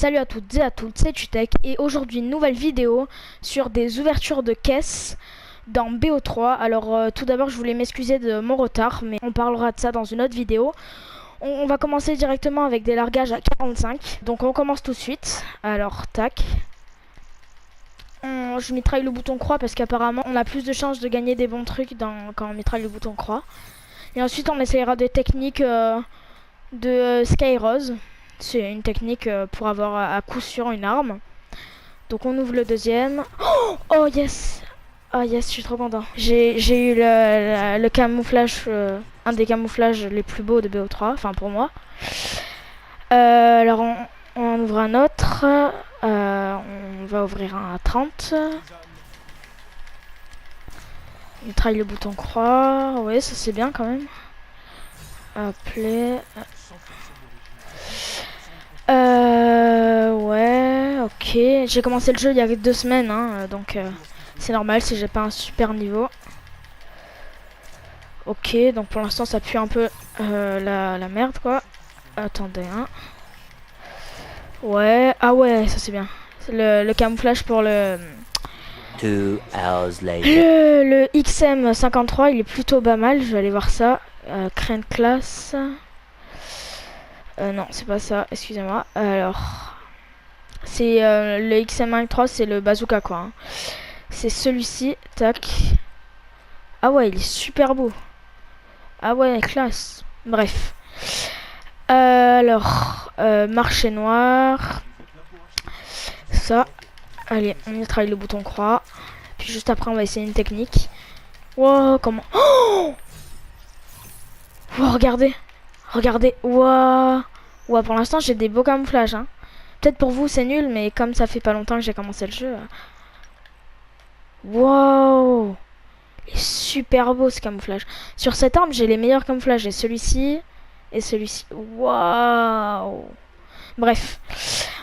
Salut à toutes et à tous, c'est Tutech et aujourd'hui une nouvelle vidéo sur des ouvertures de caisses dans BO3. Alors tout d'abord je voulais m'excuser de mon retard, mais on parlera de ça dans une autre vidéo. On va commencer directement avec des largages à 45, donc on commence tout de suite. Alors tac, je mitraille le bouton croix parce qu'apparemment on a plus de chances de gagner des bons trucs quand on mitraille le bouton croix. Et ensuite on essayera des techniques de Skyrose. C'est une technique pour avoir à coup sûr une arme. Donc on ouvre le deuxième. Oh yes. Oh yes, je suis trop content. J'ai eu le camouflage, un des camouflages les plus beaux de BO3, enfin pour moi. Alors on en ouvre un autre. On va ouvrir un à 30. On traille le bouton croix. Ouais, ça c'est bien quand même. Appelé. Ouais, ok. J'ai commencé le jeu il y a 2 semaines, hein, donc c'est normal si j'ai pas un super niveau. Ok, donc pour l'instant ça pue un peu la merde quoi. Attendez, hein. Ouais, ah ouais, ça c'est bien. Le camouflage pour le 2 hours later. le XM53, il est plutôt pas mal. Je vais aller voir ça. Crane class. Non, c'est pas ça, excusez-moi. Alors, c'est le XM53, c'est le bazooka quoi. Hein. C'est celui-ci, tac. Ah ouais, il est super beau. Ah ouais, classe. Bref. Alors, marché noir. Ça. Allez, on y travaille le bouton croix. Puis juste après, on va essayer une technique. Wow, comment... Oh, wow, regardez. Regardez. Wow. Wow, pour l'instant, j'ai des beaux camouflages. Hein. Peut-être pour vous, c'est nul, mais comme ça fait pas longtemps que j'ai commencé le jeu... Wow. Il est super beau ce camouflage. Sur cette arme, j'ai les meilleurs camouflages. J'ai celui-ci et celui-ci. Waouh. Bref,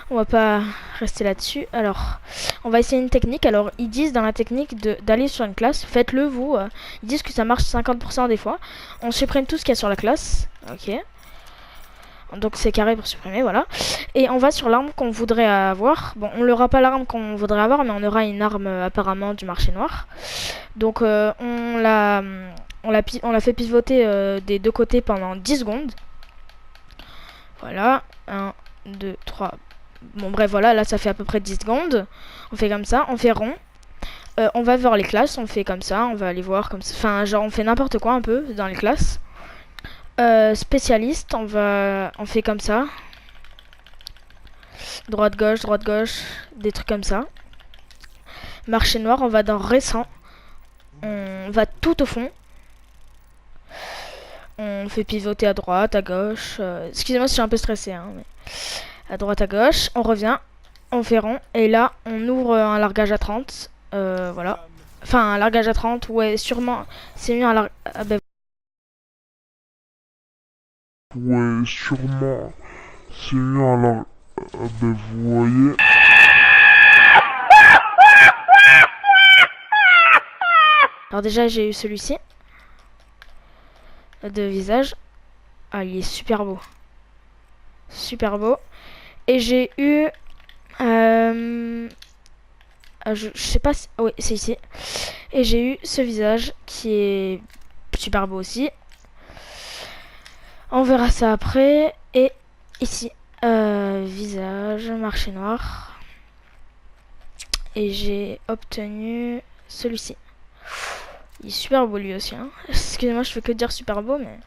on va pas rester là-dessus. Alors, on va essayer une technique. Alors, ils disent dans la technique d'aller sur une classe. Faites-le, vous. Ils disent que ça marche 50% des fois. On supprime tout ce qu'il y a sur la classe. Ok. Donc c'est carré pour supprimer, voilà. Et on va sur l'arme qu'on voudrait avoir. Bon, on n'aura pas l'arme qu'on voudrait avoir, mais on aura une arme apparemment du marché noir. Donc on l'a fait pivoter des deux côtés pendant 10 secondes. Voilà, 1, 2, 3. Bon bref, voilà, là ça fait à peu près 10 secondes. On fait comme ça, on fait rond. On va vers les classes, on fait comme ça, on va aller voir comme ça. Enfin, genre on fait n'importe quoi un peu dans les classes. Spécialiste, on fait comme ça. Droite gauche, des trucs comme ça. Marché noir, on va dans récent. On va tout au fond. On fait pivoter à droite, à gauche. Excusez-moi si je suis un peu stressé. Hein, mais... À droite, à gauche. On revient. On fait rond. Et là, on ouvre un largage à 30. Voilà. Enfin, un largage à 30. Ouais, sûrement. C'est mieux un largage... Ah, ben... Ouais, sûrement. C'est mieux alors. Ben, vous voyez. Alors déjà, j'ai eu celui-ci. De visage. Ah, il est super beau. Super beau. Et j'ai eu... je sais pas si... Oui, c'est ici. Et j'ai eu ce visage qui est super beau aussi. On verra ça après. Et ici, visage, marché noir. Et j'ai obtenu celui-ci. Il est super beau lui aussi. Hein. Excusez-moi, je fais que dire super beau, mais...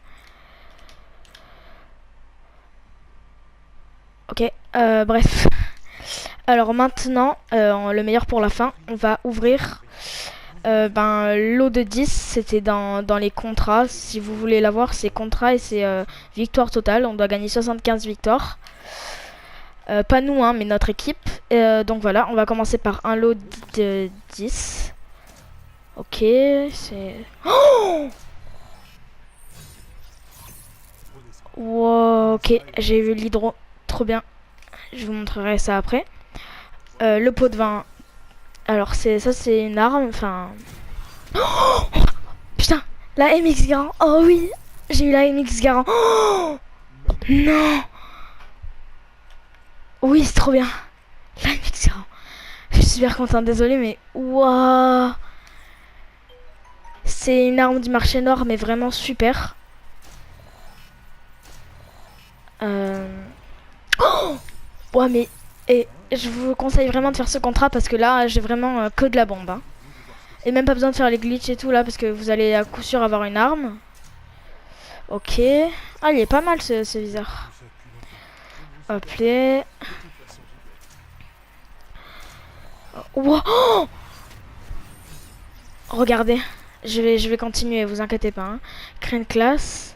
Ok, bref. Alors maintenant, le meilleur pour la fin, on va ouvrir l'eau de 10, c'était dans les contrats. Si vous voulez l'avoir, c'est contrat et c'est victoire totale. On doit gagner 75 victoires. Pas nous, hein, mais notre équipe. Donc voilà, on va commencer par un lot de 10. Ok, c'est... Oh, wow, ok, j'ai vu l'hydro. Trop bien. Je vous montrerai ça après. Le pot de vin. Alors ça c'est une arme. Enfin... Oh, putain, la MX Garand. Oh oui, j'ai eu la MX Garand. Oh, non. Oui, c'est trop bien. Là, je suis super content. Désolé, mais waouh. C'est une arme du marché noir, mais vraiment super. Oh ouais, mais et je vous conseille vraiment de faire ce contrat parce que là, j'ai vraiment que de la bombe. Hein. Et même pas besoin de faire les glitches et tout là parce que vous allez à coup sûr avoir une arme. Ok. Ah, il est pas mal ce viseur. Hop là. Wow. Oh regardez. Je vais continuer, vous inquiétez pas. Hein. Créer une classe.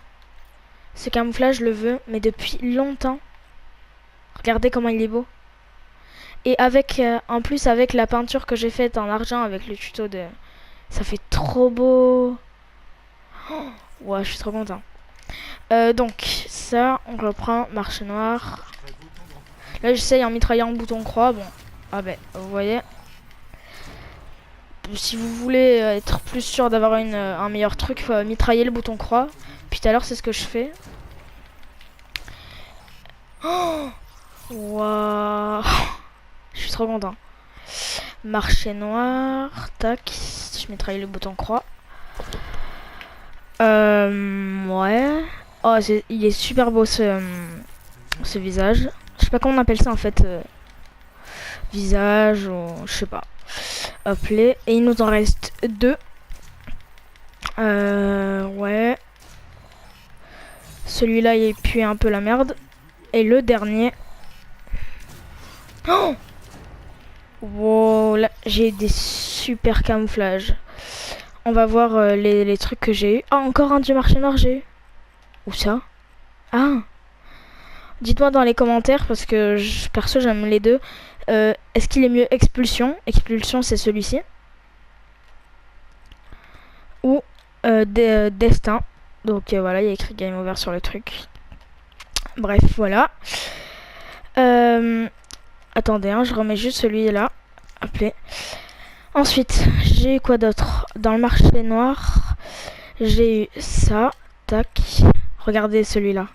Ce camouflage, je le veux, mais depuis longtemps. Regardez comment il est beau. Et avec, en plus avec la peinture que j'ai faite en argent avec le tuto de... Ça fait trop beau. Oh, ouais, je suis trop content. Donc, ça, on reprend marché noir. Là, j'essaye en mitraillant le bouton croix. Bon, ah ben, vous voyez. Si vous voulez être plus sûr d'avoir un meilleur truc, faut mitrailler le bouton croix. Puis tout à l'heure, c'est ce que je fais. Oh waouh. Je suis trop content. Marché noir, tac. Je mitraille le bouton croix. Ouais. Oh, il est super beau ce visage. Je sais pas comment on appelle ça en fait. Visage ou je sais pas. Hop là. Et il nous en reste 2. Ouais. Celui-là il pue un peu la merde. Et le dernier. Oh wow, là j'ai des super camouflages. On va voir les trucs que j'ai eu. Ah, encore un du marché noir j'ai eu. Où ça? Ah. Dites-moi dans les commentaires parce que perso j'aime les deux. Est-ce qu'il est mieux Expulsion? Expulsion c'est celui-ci. Ou Destin. Donc voilà, il y a écrit Game Over sur le truc. Bref, voilà. Attendez, hein, je remets juste celui-là. Appelé. Ensuite, j'ai eu quoi d'autre? Dans le marché noir, j'ai eu ça. Tac. Regardez celui-là.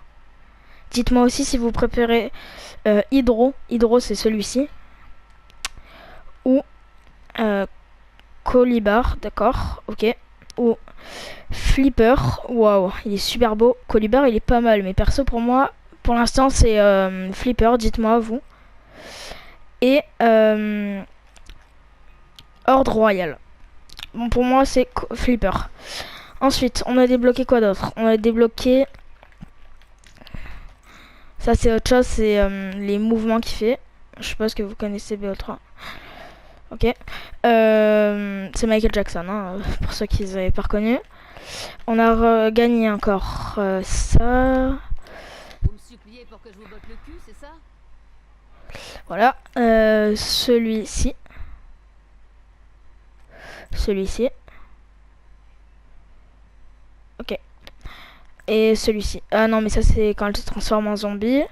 Dites-moi aussi si vous préférez Hydro. Hydro, c'est celui-ci. Ou Colibar, d'accord, ok. Ou Flipper, waouh, il est super beau. Colibar, il est pas mal, mais perso pour moi, pour l'instant, c'est Flipper, dites-moi vous. Et Ordre Royal. Bon, pour moi, c'est Flipper. Ensuite, on a débloqué quoi d'autre? On a débloqué... Ça, c'est autre chose, c'est les mouvements qu'il fait. Je sais pas ce que vous connaissez BO3. Ok. C'est Michael Jackson, hein, pour ceux qui n'avaient pas reconnu. On a gagné encore ça. Vous me suppliez pour que je vous botte le cul, c'est ça? Voilà. Celui-ci. Celui-ci. Ok. Et celui-ci. Ah non, mais ça, c'est quand elle se transforme en zombie.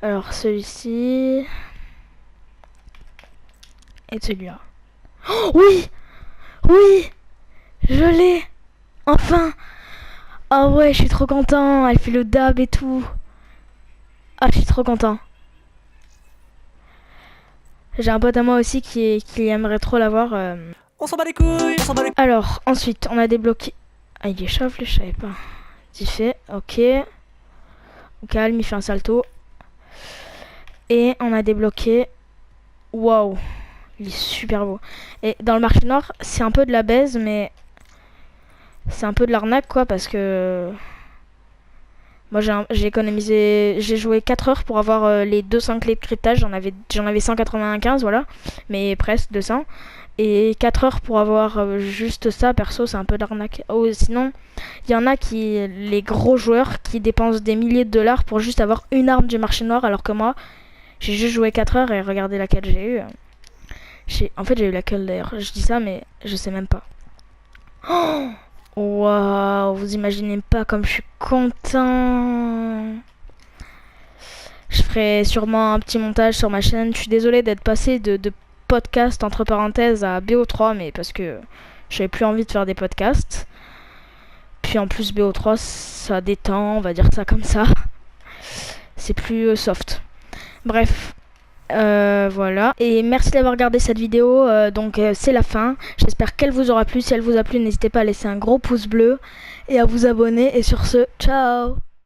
Alors, celui-ci. Et celui-là. Oh, oui! Oui! Je l'ai! Enfin! Ah ouais, je suis trop content. Elle fait le dab et tout. Ah, je suis trop content. J'ai un pote à moi aussi qui aimerait trop l'avoir. On s'en bat les couilles, on s'en bat les couilles. Alors, ensuite, on a débloqué... Ah, il est chauve, je savais pas. Il fait, ok. Au calme, il fait un salto. Et on a débloqué... Waouh! Il est super beau. Et dans le marché noir, c'est un peu de la baise, mais... C'est un peu de l'arnaque, quoi, parce que... Moi, j'ai économisé... J'ai joué 4 heures pour avoir les 200 clés de cryptage. J'en avais 195, voilà. Mais presque 200. Et 4 heures pour avoir juste ça, perso, c'est un peu d'arnaque. Oh, sinon, il y en a qui... Les gros joueurs qui dépensent des milliers de dollars pour juste avoir une arme du marché noir, alors que moi, j'ai juste joué 4 heures et regardez laquelle j'ai eu. En fait, j'ai eu laquelle d'ailleurs. Je dis ça, mais je sais même pas. Oh waouh, vous imaginez pas comme je suis content. Je ferai sûrement un petit montage sur ma chaîne. Je suis désolée d'être passée de podcast entre parenthèses à BO3, mais parce que j'avais plus envie de faire des podcasts. Puis en plus BO3, ça détend, on va dire ça comme ça. C'est plus soft. Bref. Voilà, et merci d'avoir regardé cette vidéo. Donc c'est la fin, j'espère qu'elle vous aura plu. Si elle vous a plu, n'hésitez pas à laisser un gros pouce bleu et à vous abonner, et sur ce, ciao.